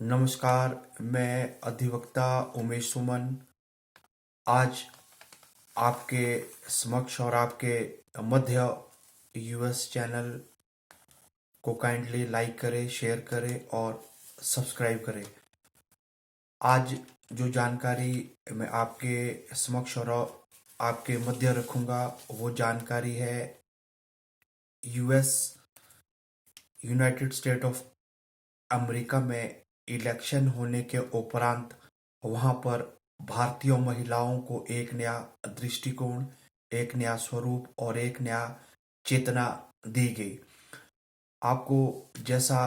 नमस्कार, मैं अधिवक्ता उमेश सुमन आज आपके समक्ष और आपके मध्य यूएस चैनल को काइंडली लाइक करें, शेयर करें और सब्सक्राइब करें। आज जो जानकारी मैं आपके समक्ष और आपके मध्य रखूंगा वो जानकारी है US United state of America में इलेक्शन होने के उपरांत वहां पर भारतीय महिलाओं को एक नया दृष्टिकोण, एक नया स्वरूप और एक नया चेतना दी गई। आपको जैसा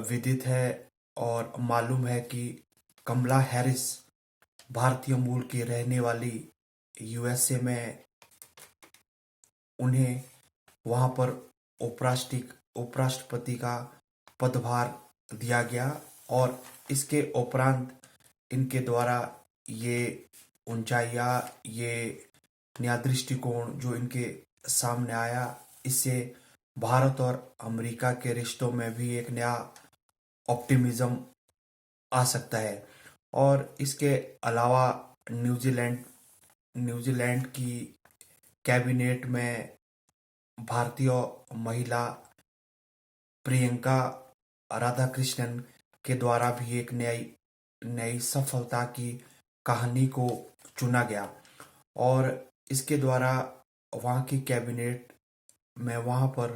विदित है और मालूम है कि कमला हैरिस भारतीय मूल की रहने वाली यूएसए में उन्हें वहां पर उपराष्ट्रपति का पदभार दिया गया और इसके उपरांत इनके द्वारा ये ऊंचाइयाँ, ये नया दृष्टिकोण जो इनके सामने आया, इससे भारत और अमेरिका के रिश्तों में भी एक नया ऑप्टिमिज्म आ सकता है। और इसके अलावा न्यूजीलैंड न्यूजीलैंड की कैबिनेट में भारतीय महिला प्रियंका राधाकृष्णन के द्वारा भी एक नई नई सफलता की कहानी को चुना गया और इसके द्वारा वहाँ की कैबिनेट में वहाँ पर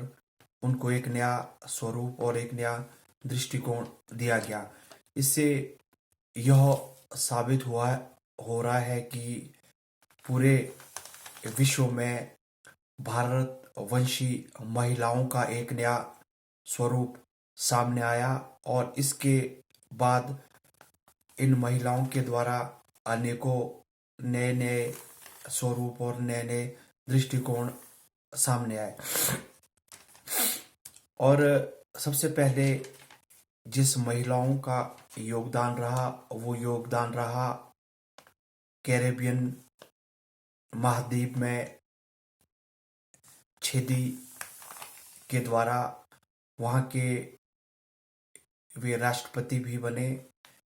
उनको एक नया स्वरूप और एक नया दृष्टिकोण दिया गया। इससे यह साबित हो रहा है कि पूरे विश्व में भारत वंशी महिलाओं का एक नया स्वरूप सामने आया और इसके बाद इन महिलाओं के द्वारा अनेकों नए नए स्वरूप और नए नए दृष्टिकोण सामने आए। और सबसे पहले जिस महिलाओं का योगदान रहा वो योगदान रहा कैरेबियन महाद्वीप में छेदी के द्वारा। वहाँ के वे राष्ट्रपति भी बने,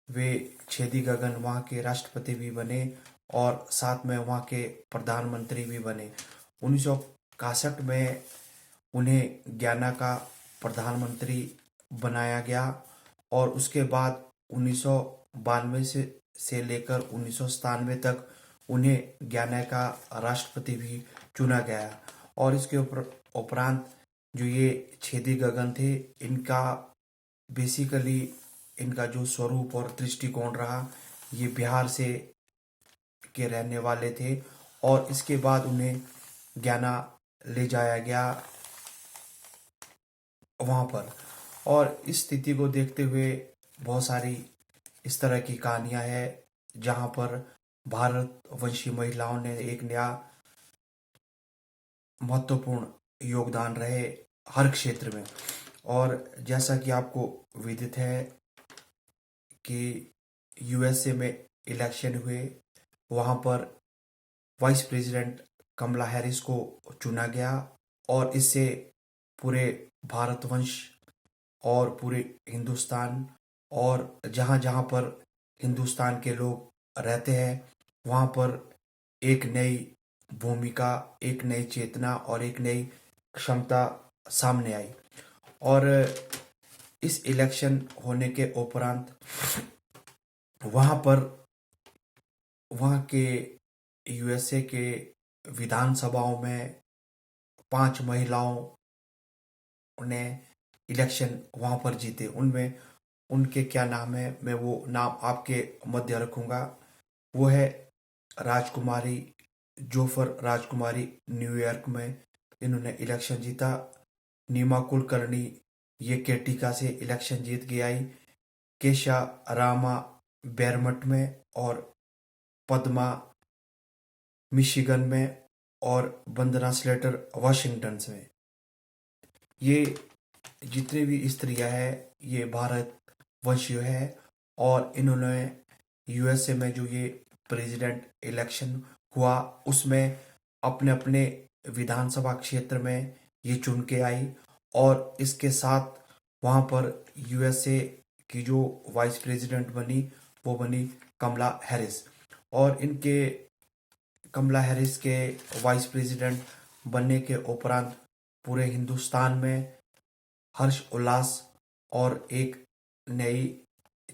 वे छेदी गगन वहाँ के राष्ट्रपति भी बने और साथ में वहाँ के प्रधानमंत्री भी बने। 1961 में उन्हें गयाना का प्रधानमंत्री बनाया गया और उसके बाद 1992 से लेकर 1997 तक उन्हें गयाना का राष्ट्रपति भी चुना गया। और इसके उपरांत जो ये छेदी गगन थे, इनका बेसिकली इनका जो स्वरूप और दृष्टिकोण रहा, ये बिहार से के रहने वाले थे और इसके बाद उन्हें गयाना ले जाया गया वहाँ पर। और इस स्थिति को देखते हुए बहुत सारी इस तरह की कहानियाँ हैं जहाँ पर भारत वंशी महिलाओं ने एक नया महत्वपूर्ण योगदान रहे हर क्षेत्र में। और जैसा कि आपको विदित है कि यूएसए में इलेक्शन हुए, वहाँ पर वाइस प्रेसिडेंट कमला हैरिस को चुना गया और इससे पूरे भारतवंश और पूरे हिंदुस्तान और जहाँ जहाँ पर हिंदुस्तान के लोग रहते हैं वहाँ पर एक नई भूमिका, एक नई चेतना और एक नई क्षमता सामने आई। और इस इलेक्शन होने के उपरांत वहाँ पर वहाँ के यूएसए के विधानसभाओं में 5 महिलाओं ने इलेक्शन वहाँ पर जीते। उनमें उनके क्या नाम है, मैं वो नाम आपके मध्य रखूँगा। वो है राजकुमारी जोफर राजकुमारी, न्यूयॉर्क में इन्होंने इलेक्शन जीता। नीमा कुलकर्णी ये केटिका से इलेक्शन जीत के आई। केशा रामा बेरमट में और पद्मा मिशिगन में और वंदना स्लेटर वाशिंगटन में। ये जितने भी स्त्रियां हैं ये भारत वंशीय है और इन्होंने यूएसए में जो ये प्रेसिडेंट इलेक्शन हुआ उसमें अपने अपने विधानसभा क्षेत्र में ये चुन के आई। और इसके साथ वहाँ पर यूएसए की जो वाइस प्रेसिडेंट बनी वो बनी कमला हैरिस। और इनके कमला हैरिस के वाइस प्रेसिडेंट बनने के उपरांत पूरे हिंदुस्तान में हर्ष उल्लास और एक नई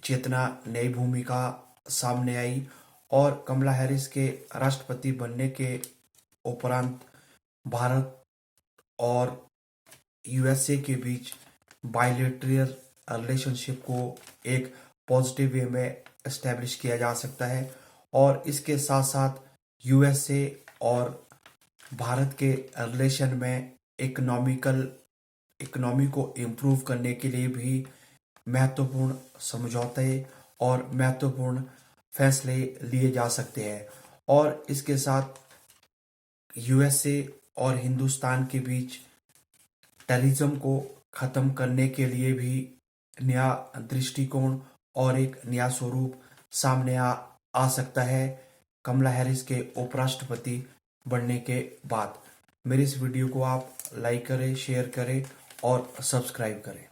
चेतना, नई भूमिका सामने आई। और कमला हैरिस के राष्ट्रपति बनने के उपरांत भारत और यूएसए के बीच बायलैटरल रिलेशनशिप को एक पॉजिटिव वे में एस्टेब्लिश किया जा सकता है। और इसके साथ साथ यूएसए और भारत के रिलेशन में इकोनॉमी को इम्प्रूव करने के लिए भी महत्वपूर्ण समझौते और महत्वपूर्ण फैसले लिए जा सकते हैं। और इसके साथ यूएसए और हिंदुस्तान के बीच टेररिज्म को खत्म करने के लिए भी नया दृष्टिकोण और एक नया स्वरूप सामने आ सकता है कमला हैरिस के उपराष्ट्रपति बनने के बाद। मेरी इस वीडियो को आप लाइक करें, शेयर करें और सब्सक्राइब करें।